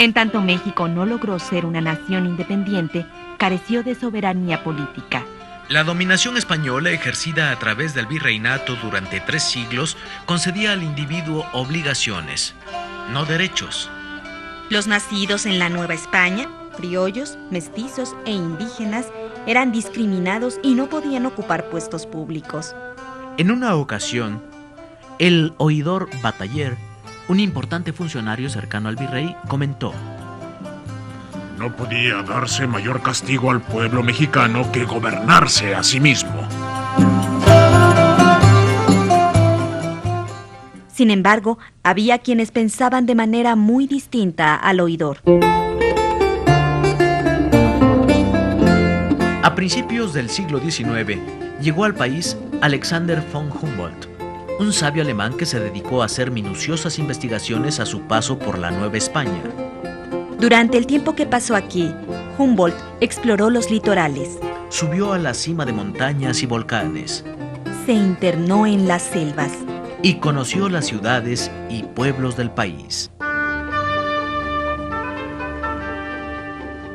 En tanto México no logró ser una nación independiente, careció de soberanía política. La dominación española ejercida a través del virreinato durante 3 siglos concedía al individuo obligaciones, no derechos. Los nacidos en la Nueva España, criollos, mestizos e indígenas, eran discriminados y no podían ocupar puestos públicos. En una ocasión, el oidor Bataller, un importante funcionario cercano al virrey, comentó: no podía darse mayor castigo al pueblo mexicano que gobernarse a sí mismo. Sin embargo, había quienes pensaban de manera muy distinta al oidor. A principios del siglo XIX, llegó al país Alexander von Humboldt, un sabio alemán que se dedicó a hacer minuciosas investigaciones a su paso por la Nueva España. Durante el tiempo que pasó aquí, Humboldt exploró los litorales. Subió a la cima de montañas y volcanes. Se internó en las selvas. Y conoció las ciudades y pueblos del país.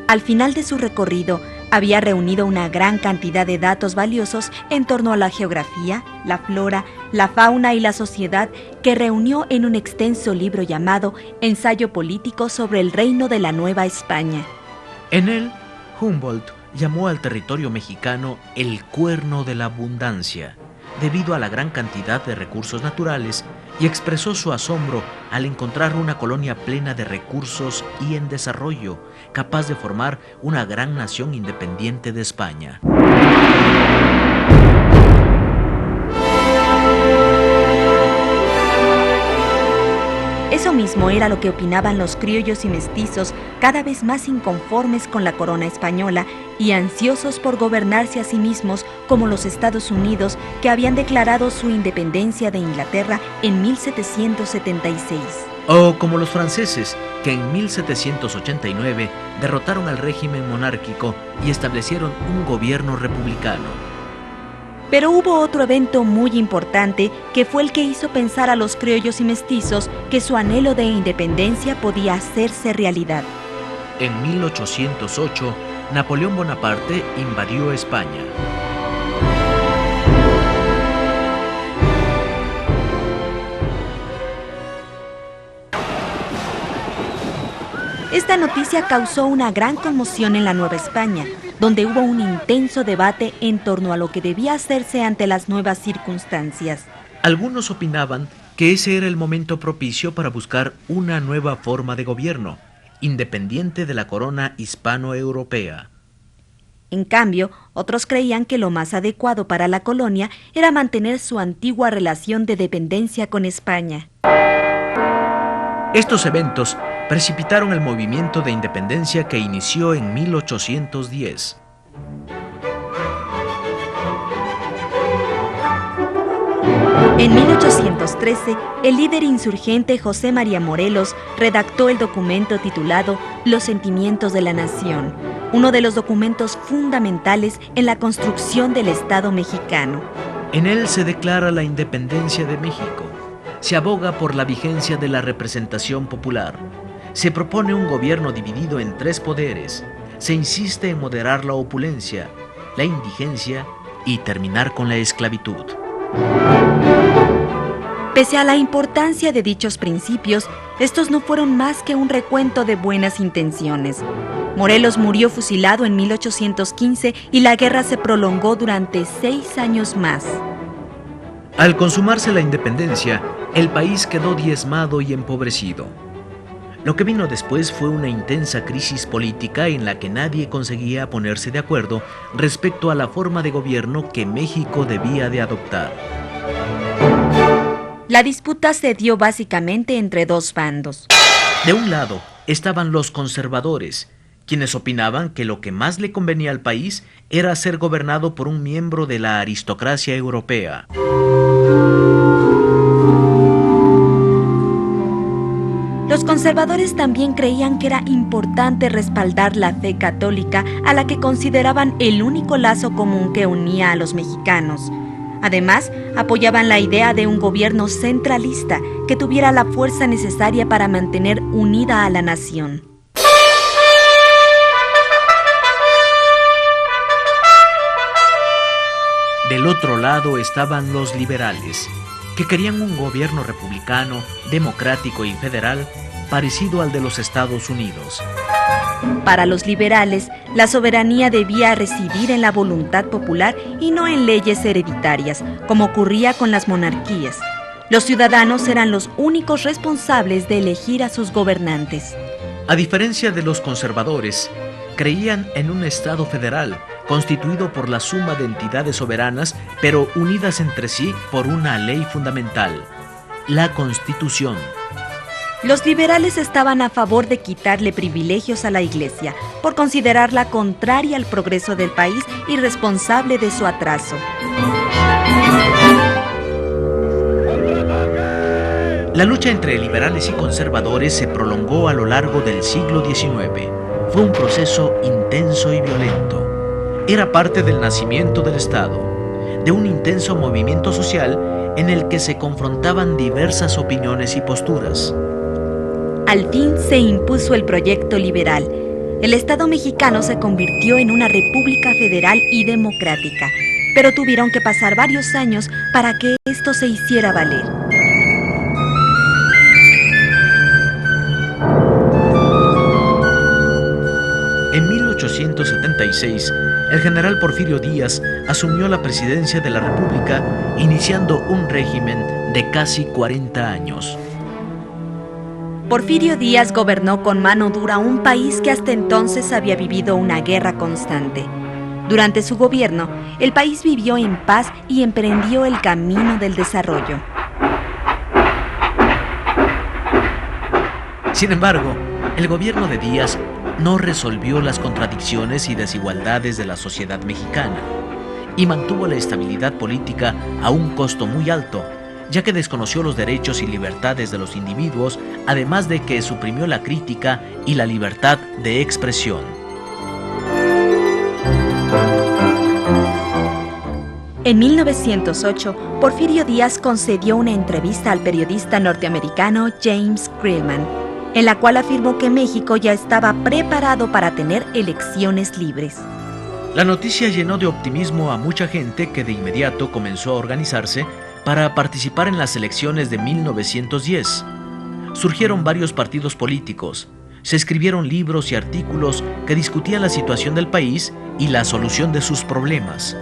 Al final de su recorrido, había reunido una gran cantidad de datos valiosos en torno a la geografía, la flora, la fauna y la sociedad, que reunió en un extenso libro llamado Ensayo político sobre el reino de la Nueva España. En él, Humboldt llamó al territorio mexicano el cuerno de la abundancia, debido a la gran cantidad de recursos naturales, y expresó su asombro al encontrar una colonia plena de recursos y en desarrollo, capaz de formar una gran nación independiente de España. Eso mismo era lo que opinaban los criollos y mestizos, cada vez más inconformes con la corona española y ansiosos por gobernarse a sí mismos, como los Estados Unidos, que habían declarado su independencia de Inglaterra en 1776. O como los franceses, que en 1789 derrotaron al régimen monárquico y establecieron un gobierno republicano. Pero hubo otro evento muy importante que fue el que hizo pensar a los criollos y mestizos que su anhelo de independencia podía hacerse realidad. En 1808, Napoleón Bonaparte invadió España. Esta noticia causó una gran conmoción en la Nueva España, donde hubo un intenso debate en torno a lo que debía hacerse ante las nuevas circunstancias. Algunos opinaban que ese era el momento propicio para buscar una nueva forma de gobierno, independiente de la corona hispano-europea. En cambio, otros creían que lo más adecuado para la colonia era mantener su antigua relación de dependencia con España. Estos eventos precipitaron el movimiento de independencia que inició en 1810. En 1813, el líder insurgente José María Morelos redactó el documento titulado Los sentimientos de la nación, uno de los documentos fundamentales en la construcción del Estado mexicano. En él se declara la independencia de México. Se aboga por la vigencia de la representación popular. Se propone un gobierno dividido en 3 poderes. Se insiste en moderar la opulencia, la indigencia y terminar con la esclavitud. Pese a la importancia de dichos principios, estos no fueron más que un recuento de buenas intenciones. Morelos murió fusilado en 1815 y la guerra se prolongó durante 6 años más. Al consumarse la independencia, el país quedó diezmado y empobrecido. Lo que vino después fue una intensa crisis política en la que nadie conseguía ponerse de acuerdo respecto a la forma de gobierno que México debía de adoptar. La disputa se dio básicamente entre 2 bandos. De un lado estaban los conservadores, quienes opinaban que lo que más le convenía al país era ser gobernado por un miembro de la aristocracia europea. Los conservadores también creían que era importante respaldar la fe católica, a la que consideraban el único lazo común que unía a los mexicanos. Además, apoyaban la idea de un gobierno centralista que tuviera la fuerza necesaria para mantener unida a la nación. Del otro lado estaban los liberales, que querían un gobierno republicano, democrático y federal parecido al de los Estados Unidos. Para los liberales, la soberanía debía residir en la voluntad popular y no en leyes hereditarias, como ocurría con las monarquías. Los ciudadanos eran los únicos responsables de elegir a sus gobernantes. A diferencia de los conservadores, creían en un Estado federal, constituido por la suma de entidades soberanas, pero unidas entre sí por una ley fundamental, la Constitución. Los liberales estaban a favor de quitarle privilegios a la Iglesia, por considerarla contraria al progreso del país y responsable de su atraso. La lucha entre liberales y conservadores se prolongó a lo largo del siglo XIX. Fue un proceso intenso y violento. Era parte del nacimiento del Estado, de un intenso movimiento social en el que se confrontaban diversas opiniones y posturas. Al fin se impuso el proyecto liberal. El Estado mexicano se convirtió en una república federal y democrática, pero tuvieron que pasar varios años para que esto se hiciera valer. En 1876, el general Porfirio Díaz asumió la presidencia de la República, iniciando un régimen de casi 40 años. Porfirio Díaz gobernó con mano dura un país que hasta entonces había vivido una guerra constante. Durante su gobierno, el país vivió en paz y emprendió el camino del desarrollo. Sin embargo, el gobierno de Díaz no resolvió las contradicciones y desigualdades de la sociedad mexicana y mantuvo la estabilidad política a un costo muy alto, ya que desconoció los derechos y libertades de los individuos, además de que suprimió la crítica y la libertad de expresión. En 1908, Porfirio Díaz concedió una entrevista al periodista norteamericano James Grillman, en la cual afirmó que México ya estaba preparado para tener elecciones libres. La noticia llenó de optimismo a mucha gente que de inmediato comenzó a organizarse para participar en las elecciones de 1910. Surgieron varios partidos políticos, se escribieron libros y artículos que discutían la situación del país y la solución de sus problemas.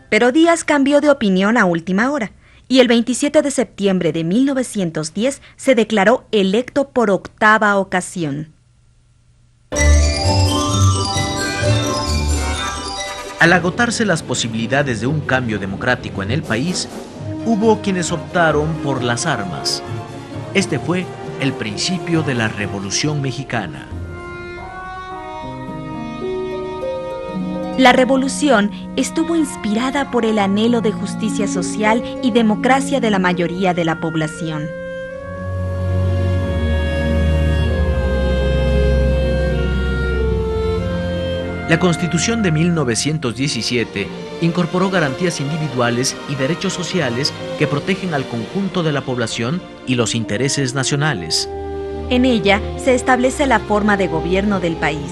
Pero Díaz cambió de opinión a última hora, y el 27 de septiembre de 1910 se declaró electo por 8ª ocasión. Al agotarse las posibilidades de un cambio democrático en el país, hubo quienes optaron por las armas. Este fue el principio de la Revolución Mexicana. La revolución estuvo inspirada por el anhelo de justicia social y democracia de la mayoría de la población. La Constitución de 1917 incorporó garantías individuales y derechos sociales que protegen al conjunto de la población y los intereses nacionales. En ella se establece la forma de gobierno del país,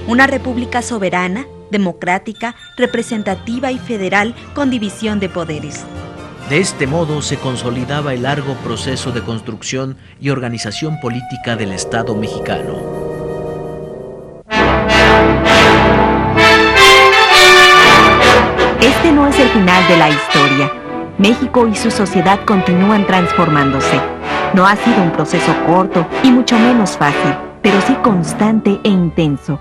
una república soberana, democrática, representativa y federal con división de poderes. De este modo se consolidaba el largo proceso de construcción y organización política del Estado mexicano. Este no es el final de la historia. México y su sociedad continúan transformándose. No ha sido un proceso corto y mucho menos fácil, pero sí constante e intenso.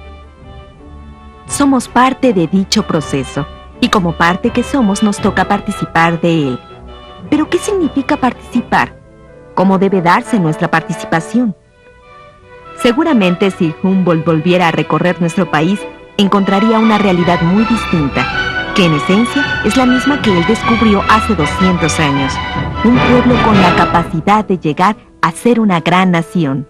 Somos parte de dicho proceso, y como parte que somos nos toca participar de él. ¿Pero qué significa participar? ¿Cómo debe darse nuestra participación? Seguramente si Humboldt volviera a recorrer nuestro país, encontraría una realidad muy distinta, que en esencia es la misma que él descubrió hace 200 años. Un pueblo con la capacidad de llegar a ser una gran nación.